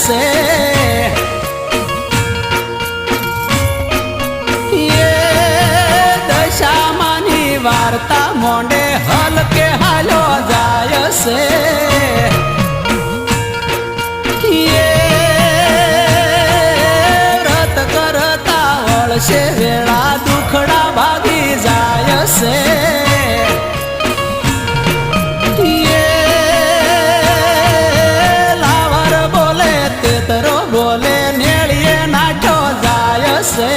છે એ દશામાની વાર્તા મોંડે હલકે હાલો જાય છે વેળા દુખડા ભાગી જાય છે લાવર બોલે તેતરો બોલે નેળીએ નાઠો જાય છે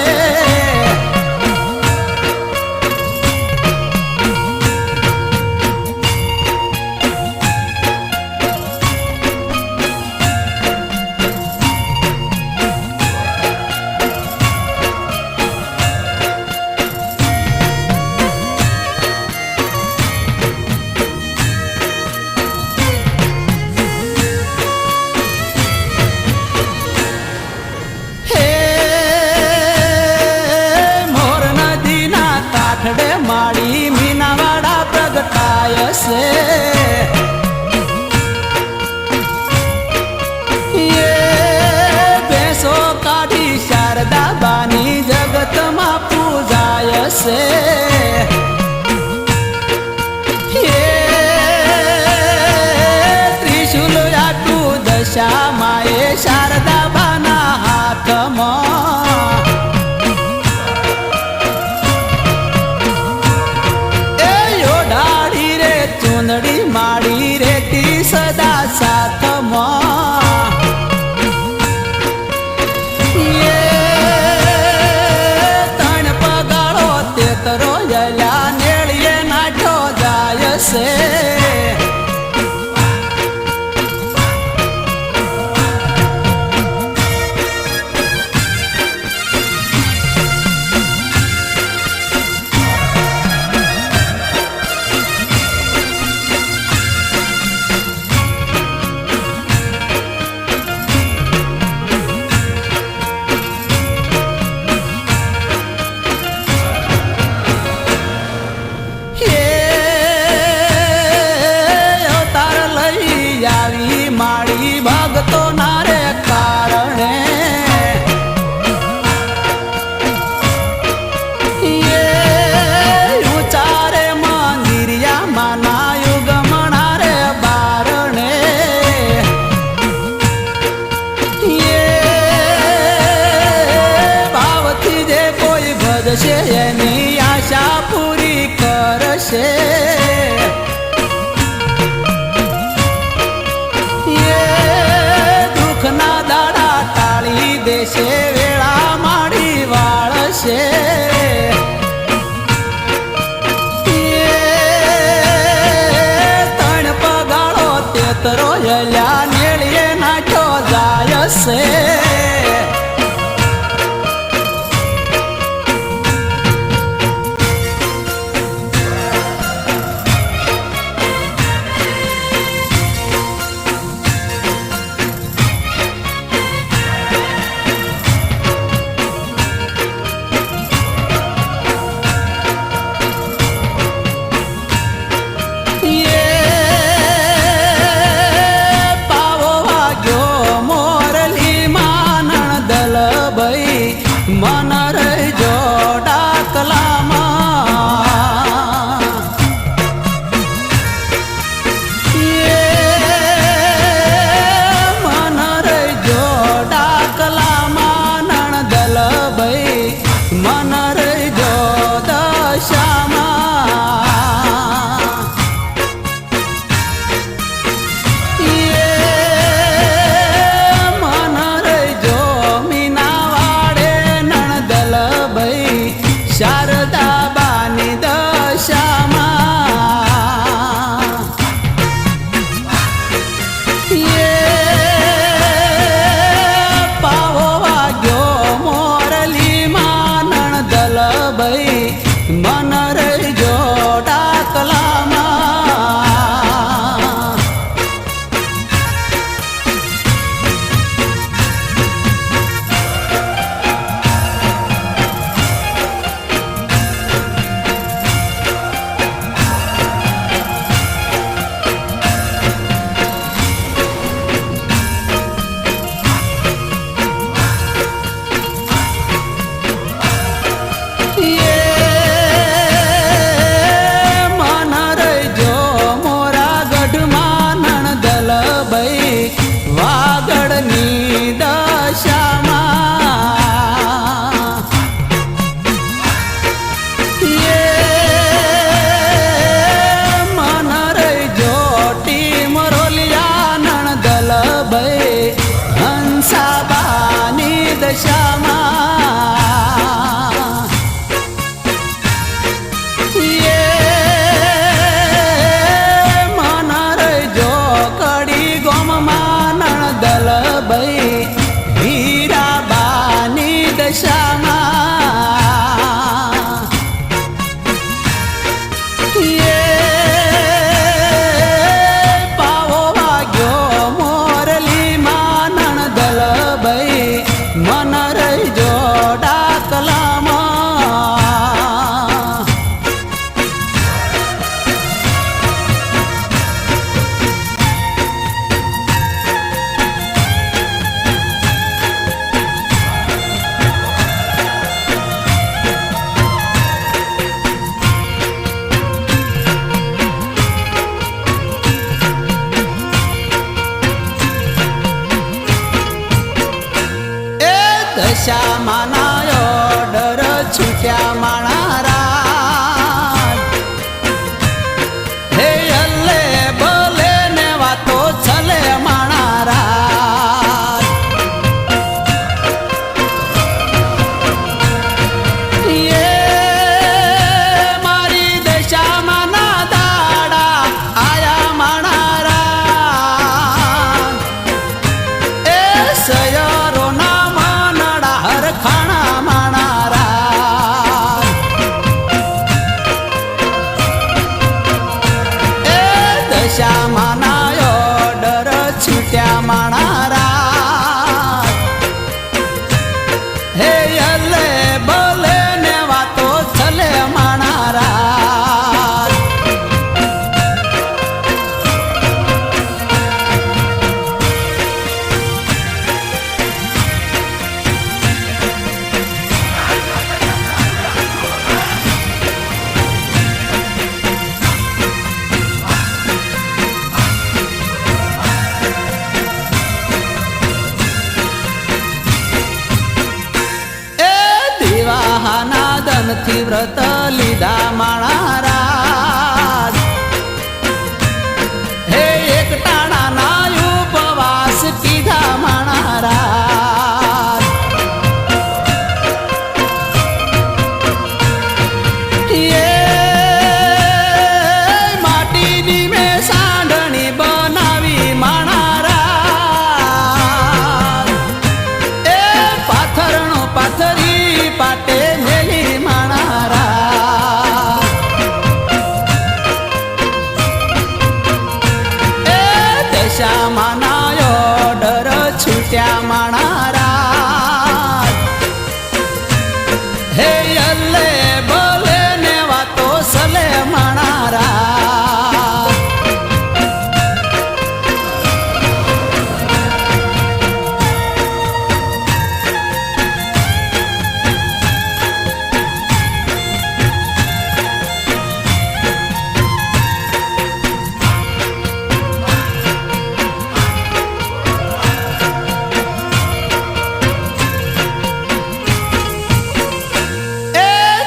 માડી મીનાવાડા પ્રગટાય છે એ બેસો કાઢી શારદા બાની જગતમાં પૂજાય છે એ ત્રિશુલ આટલું દશા માએ શારદા બાના હાથમાં ચૂંદડી માડી રેતી સદા સાથમાં તણ પગાળો તેતરો જલ્યા નેળીએ નાઠો જાય છે માડી ભગતો ના રે કારણે ઉચારે મંદિરિયા માના યુગમણા રે બારણે ભાવથી જે કોઈ ભજશે એની આશા પૂરી કરશે દુઃખના દાડા ટાળી દેશે વેળા માડી વાળશે તણ પગાળો તેતરો જલ્યા નેળીએ નાઠો જાય છે મન રહેજો ડાકલામાં મન રહેજો ડાકલામાં નણદલ ભાઈ મન રહેજો દશામાં મન રહેજો શારદા બાની દશામાં પાવો વાગ્યો મોરલી માં નણદલ ભાઈ મન રહેજો ડાકલામાં છૂટ્યા માણારા હે અલ્લે બોલે ને વાતો ચલે માણારા મારી દશામાં ના દાડા આયા માણારા એ સયરો ના મનડા હરખાણા માણારા એ દશામાં ના ઓર્ડર છૂટ્યા માણારા હે અલ્લે બોલે ને વાતો ચલે માણારા દિવાહાના દનથી વ્રત લીધા માણારા હે એક ટાણાના ઉપવાસ કીધા માણારા માટીની મેં સાંઢણી બનાવી માણારા એ પાથરણું પાથરી પાટે મેલી માણારા એ દશામાં ના ઓર્ડર છૂટ્યા માણારા હે અલ્લે બોલે ને વાતો સલે માણારા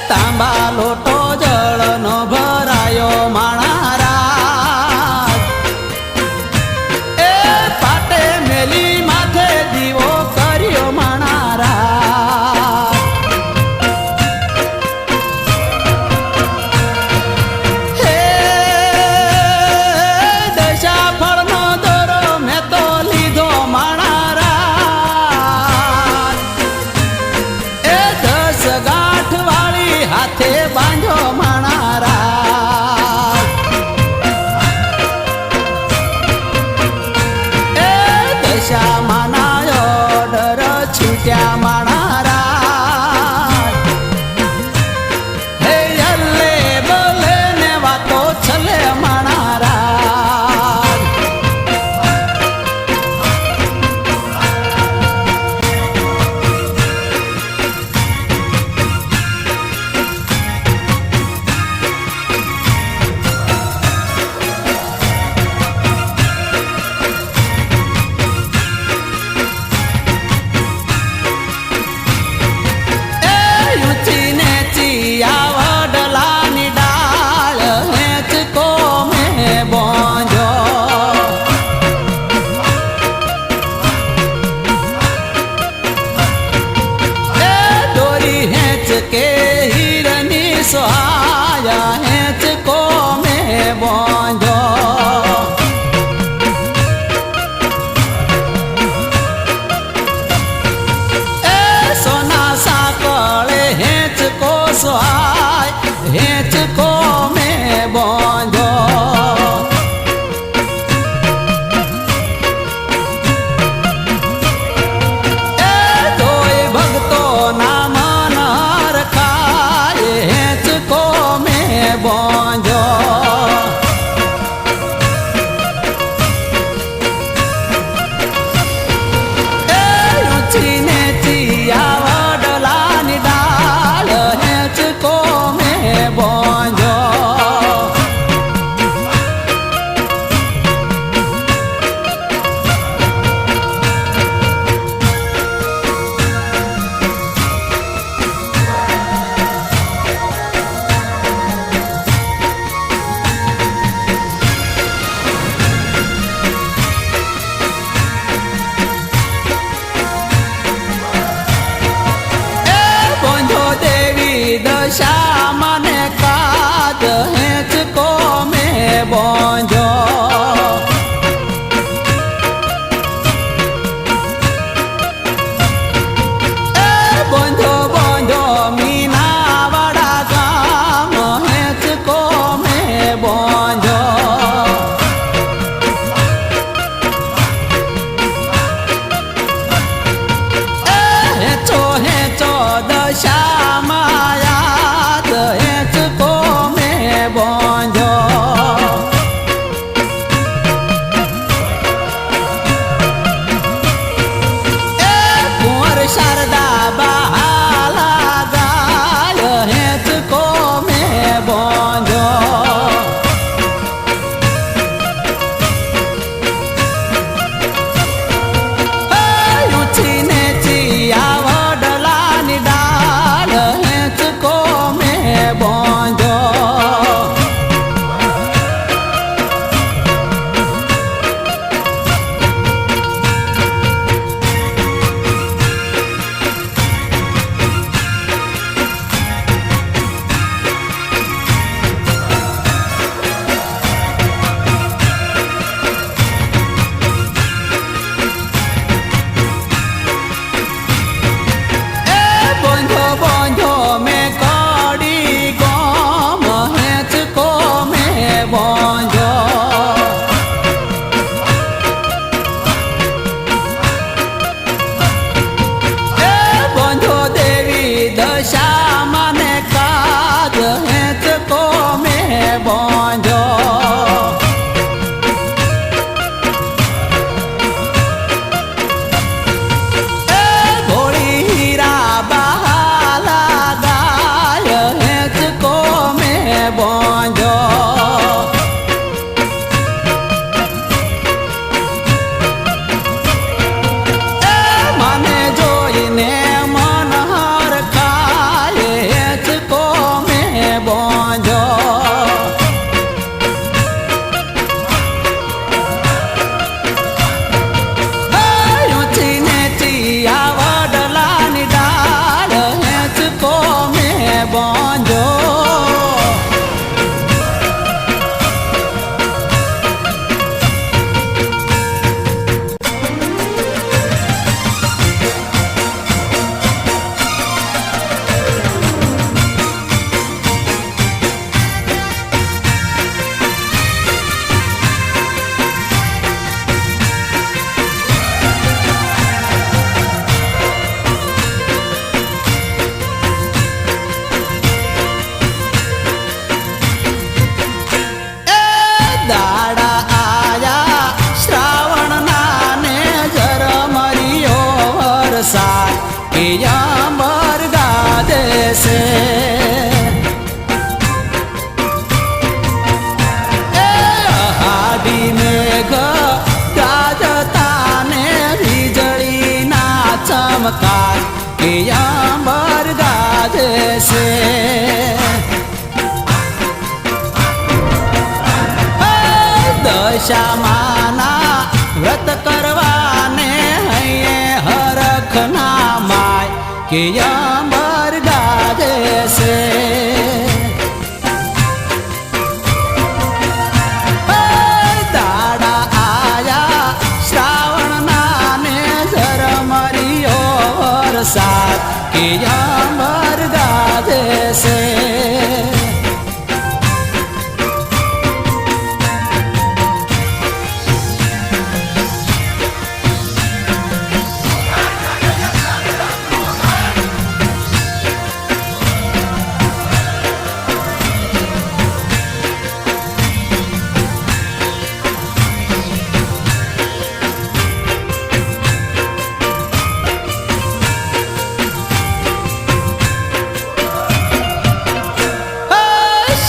તાંબા લોટો જળનો ભરાયો માણારા એ પાટે મેલી માથે દીવો કર્યો માણારા હે દશા ફળનો દોરો મેં તો લીધો માણારા એ 10 ગાંઠ વાળી હાથે બાંધો માણારા એ દશામાં ના ઓર્ડર છૂટ્યા માણારા હે અલ્લે બોલે ને વાતો ચલે માણારા કે હીરની સોહાયા હેચ કો મેં બોંજો એ સોના સાકળે હેચ કો સોહાય હેચ કો મેં બોંજો બોંજો એ ઊંચી ને ચિયા વડલાની ડાળ હેચકો છે. દશામાના વ્રત કરવાને હૈયે હરખ ના માય કે અંબર ગાજે છે. દાડા આયા શ્રાવણના ને ઝરમરિયો વરસાદ કે અંબર ગાજે છે.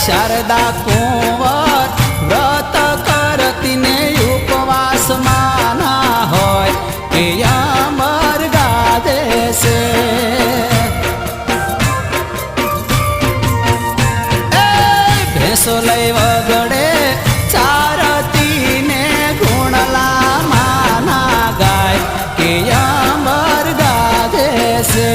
શારદા કુંવર વ્રત કરતી ને ઉપવાસ માના હોય કે અમર ગાજે છે. ભેંસો લઈ વગડે ચારતી ને ગુણલા માના ગાય કે અમર ગાજે છે.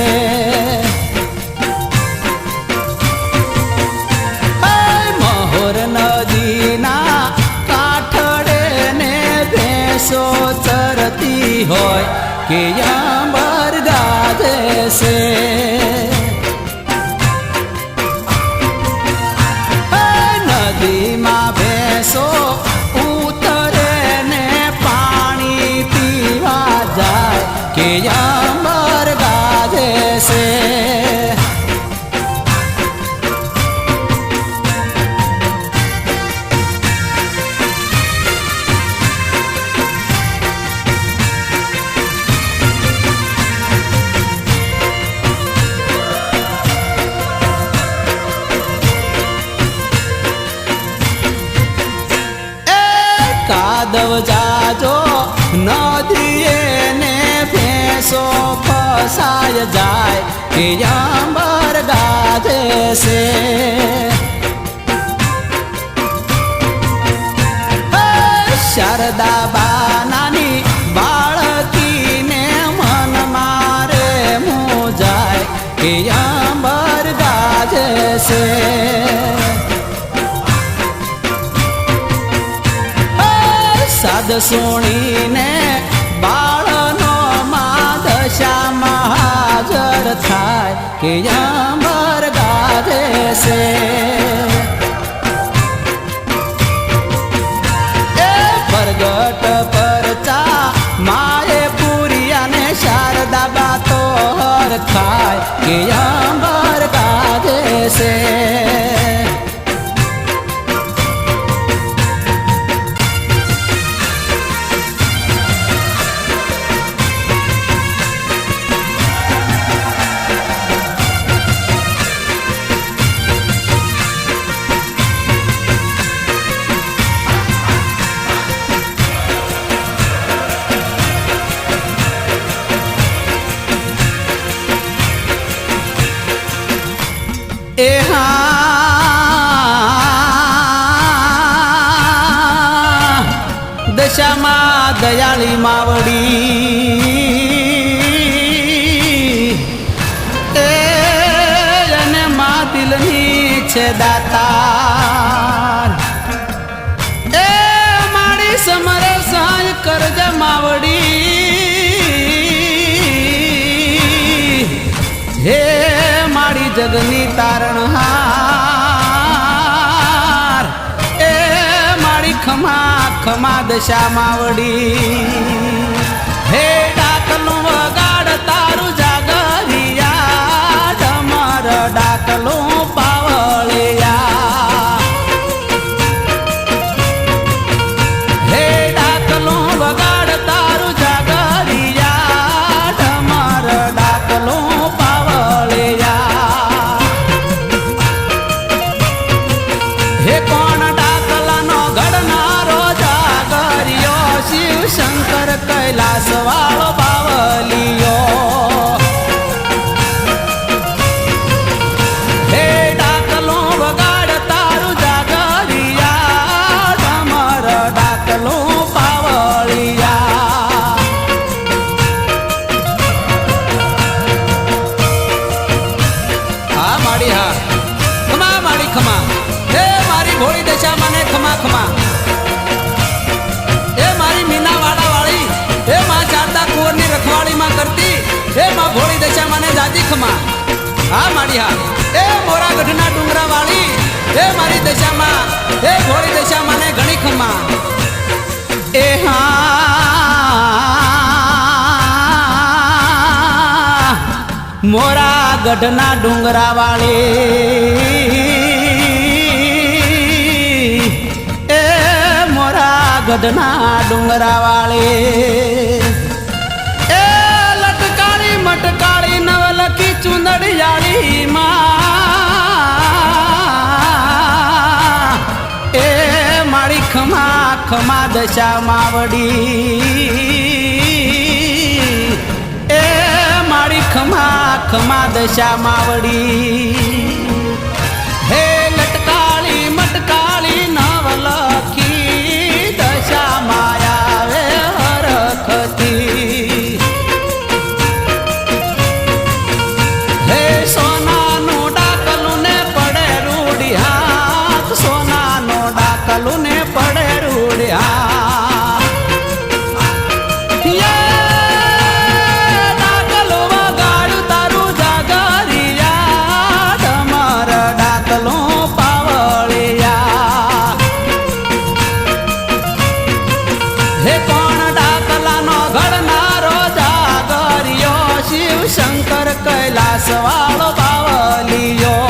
નદીના કાંઠડે ને ભેંસો ચરતી હોય કે અંબર ગાજે છે. નદીમાં ભેંસો ઉતરે ને પાણી પીવા જાય કે અંબર ગાજે છે. કાદવ જાજો નદીએ ને ભેંસો ફસાય જાય કે અંબર ગાજે છે. શારદા બાનાની બાળકીને મન મારે મુજાય કે અંબર ગાજે છે. સાદ સુણીને બાળનો માં દશામાં હાજર થાય કે અંબર ગાજે છે. પ્રગટ પરચા માએ પુરિયાને શારદા બાતો હર ખાય કે અંબર ગાજે છે. એ હા દશામાં દયાળી માવડી એ અને મા દિલની છે દાતાર એ મારી સમરે સાય કરજ માવડી હે મારી જગની તારણહાર એ મારી ખમા ખમા દશા માવડી હે ડાકલું વગાડ તારું જાગરિયા ડમર ડાકલું પાવળિયા હે ડાકલું વગાડ તારું જાગરિયા ડમર ડાકલું હે કોણ ડાકલાનો ઘડનારો જાગરિયો શિવ શંકર કૈલાસ વાળો બાવલિયો માડી હા ખમા માડી ખમા હે મારી ભોળી દશા મને ખમા ખમા હે મારી મીનાવાડા વાળી હે માં ચારદા કુંવરની રખવાળી માં કરતી હે માં ભોળી દશા મને દાદી ખમા હા માડી હા હે મોરા ગઢના ડુંગરા વાળી હે મારી દશામાં હે ભોળી દશા મને ઘણી ખમા એ હા મોરા ગઢના ડુંગરા વાળી એ મોરા ગઢના ડુંગરા વાળી એ લટકાળી મટકાળી નવલખી ચુંદડિયાળી માં એ મારી ખમા ખમા દશા માવડી એ મારી ખમા ખમા દશા માવડી હે લટકાળી મટકાળી નવલખી દશા માયા વે હરખતી હે સોનાનું ડાકલું ને પડે રૂડી હાથ સોનાનું ડાકલું ને પડે રૂડી હાથ ડાકલું વગાડ્યું તારું જાગરિયા ડમર ડાકલું પાવળિયા હે કોણ ડાકલાનો ઘડનારો જાગરિયો શિવ શંકર કૈલાસ વાળો બાવલિયો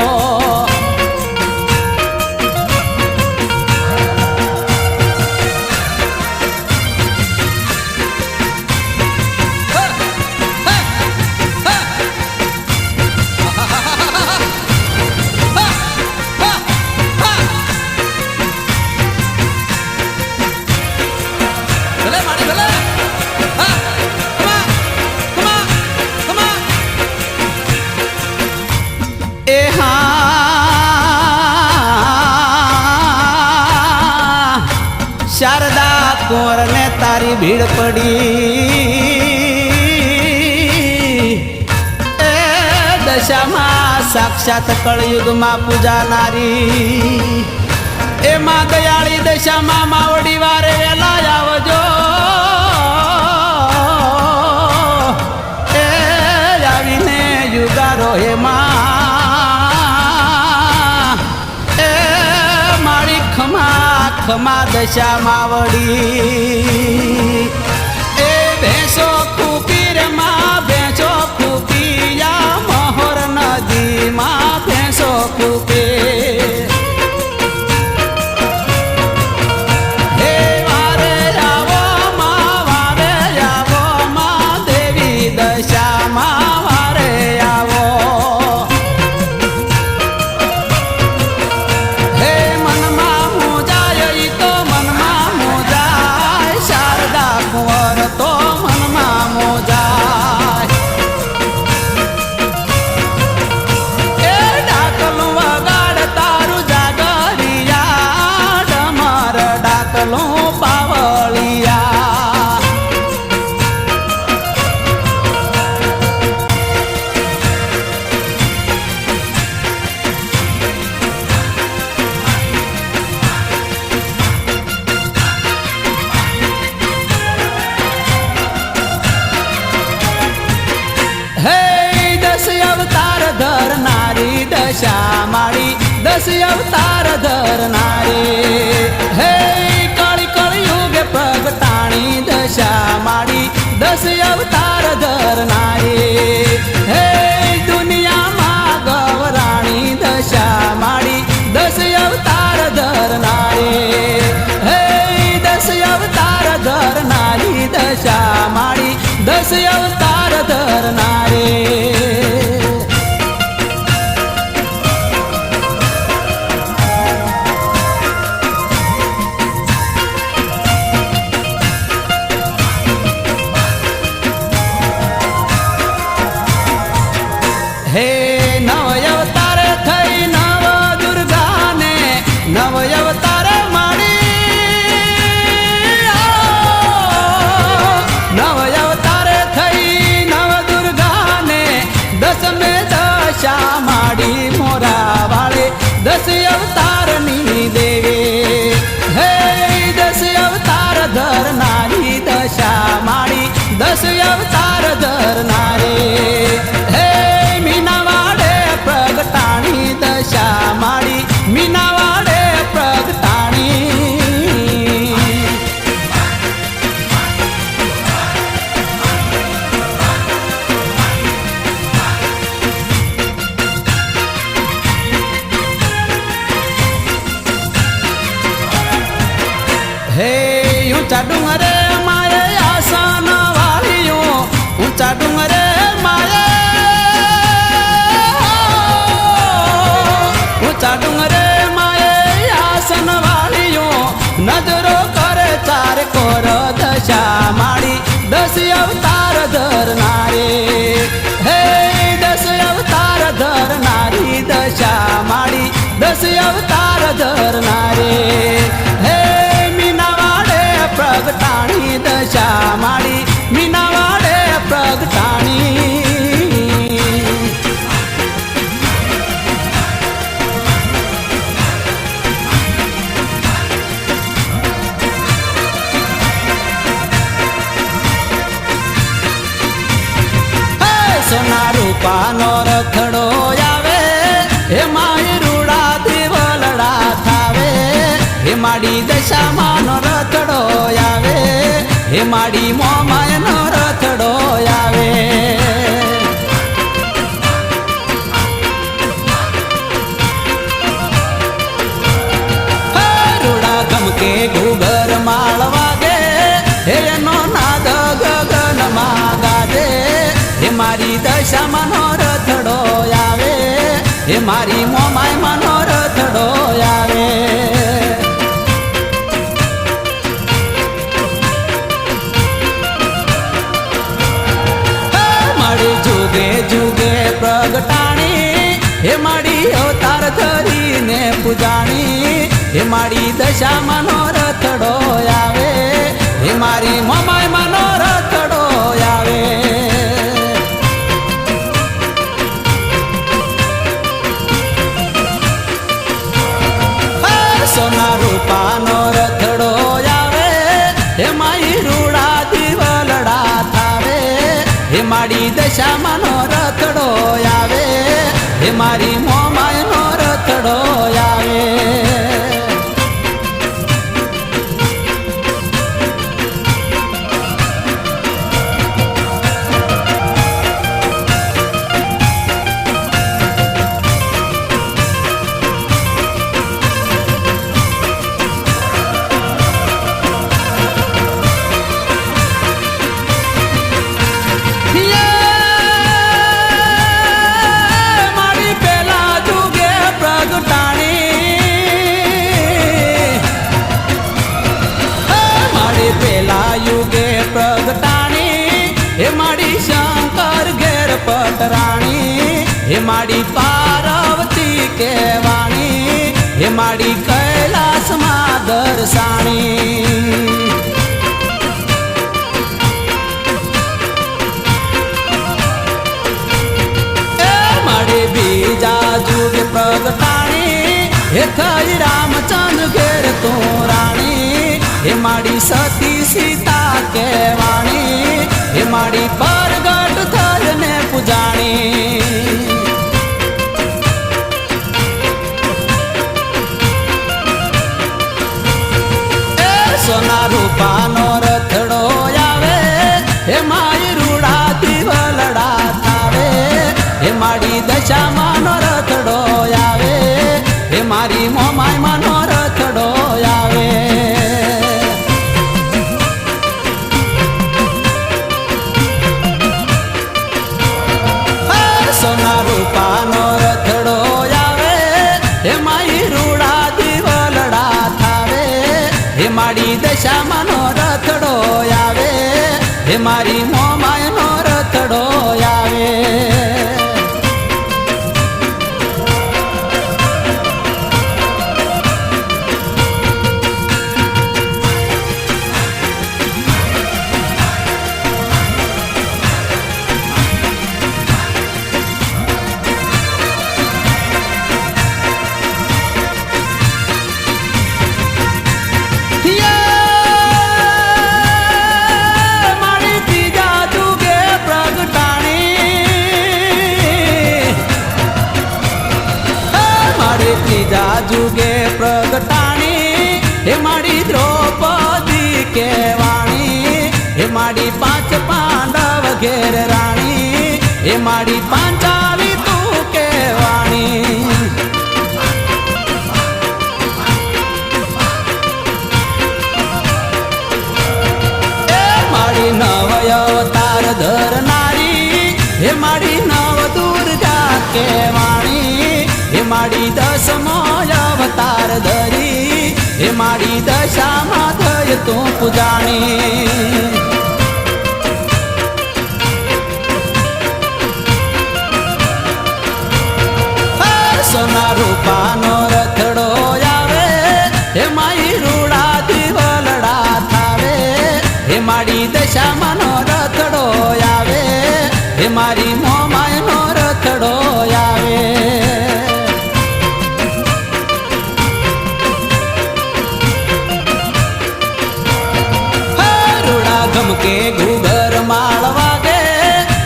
શારદા કુંવર ને તારી ભીડ પડી એ દશામાં સાક્ષાત કળયુગમાં પૂજાનારી એમાં દયાળી દશામાં માવડી વારે વેલા આવજો એ આવીને યુગારો એમાં એ મારી ખમા ખમા દશા માવડી એ ભેંસો ખૂપી રે માં ભેંસો ખૂપિયા મહોર નદીમાં ભેંસો ખૂપે હે વારે આવો માં દેવી દશામાં વારે આવો હે મનમાં મુજાય તો મનમાં મુજાય શારદા કુંવર તો મનમાં મુજાય એ ડાકલું વગાડ તારું જાગરિયા ડમર ડાકલું પાવળિયા હે દસ અવતાર ધરનારી દશા મારી દસ અવતાર ધરનારી હે કળી કળિયુગે પ્રગટાણી દશા મારી દસ અવતાર ધરનારી હે દુનિયામાં ગવરાણી દશા મારી દસ અવતાર ધરનારી હે દસ અવતાર ધરનારી દશા મારી દસ અવતાર ધરનારી હે નવ અવતારે થઈ નવ દુર્ગાને નવ અવતારે માડી નવ અવતારે થઈ નવ દુર્ગાને ઊંચા ડુંગરે માએ આસન વાળ્યું ઊંચા ડુંગરે માએ ઊંચા ડુંગરે માએ આસન વાળ્યું નજરો કરે ચાર કોર દશા માડી 10 અવતાર ધરનારી હે 10 અવતાર ધરનારી દશા માડી 10 અવતાર ધરનારી હે મીનાવાડે પ્રગટાણી દશા માડી મીનાવાડે પ્રગટાણી સોના રૂપાનો રખડો આવે હે માય રૂડા દેવલડા થાવે હે માડી દશામાનો રખડો આવે હે માડી મોમાયનો રખડો આવે રૂડા ગમકે ઘૂઘર માળ વાગે હે એનો નાદ ગગનમાં ગાજે હે મારી દશામાંનો રથડો આવે હે મારી મોમાયમાંનો રથડો આવે મારી જુગે જુગે પ્રગટાણી હે મારી અવતાર ધરીને પૂજાણી હે મારી દશામાંનો રથડો આવે હે મારી મોમાયમાંનો રથડો આવે સોના રૂપાનો રથડો આવે હે માઈ રૂડા દીવલડા થાવે હે માડી દશામાંનો રથડો આવે હે મારી મોમાયનો રથડો આવે હે માડી શંકર ઘેર પટરાણી હે માડી પાર્વતી કેવાણી હે માડી કૈલાસમાં દર્શાણી હે માડી બીજા જુગે પ્રગટાણી હે થઈ રામચંદ્ર ઘેર તું રાણી હે માડી સતી સીતા કેવાણી હે માડી પરગટ થઈને પૂજાણી એ સોના રૂપાનો રથડો આવે હે માઈ રૂડા દીવલડા થાવે હે માડી દશામાંનો રથડો આવે હે મારી મોમાયમાંનો રથડો આવે સોના રૂપાનો રથડો આવે હે માઈ રૂડા દીવલડા થાવે હે માડી દશામાંનો રથડો આવે હે મારી મોમાયનો રથડો આવે જુગે પ્રગટાણી હે માડી દ્રૌપદી કેવાણી હે માડી પાંચ પાંડવ ઘેર રાણી હે માડી પાંચાલી તું કેવાણી દસમો અવતાર ધરી હે મારી દશામાં થઈ તું પૂજાણી સોના રૂપાનો રથડો આવે હે મારી રૂડા દીવલડા થાવે હે મારી દશામાંનો રથડો આવે હે મારી મોમાયનો રથડો આવે રૂડા ગમકે ઘુઘર માળ વાગે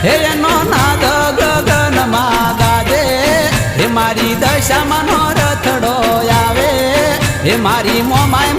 હે એનો નાદ ગગનમાં ગાજે હે મારી દશામાંનો રથડો આવે હે મારી મોમાય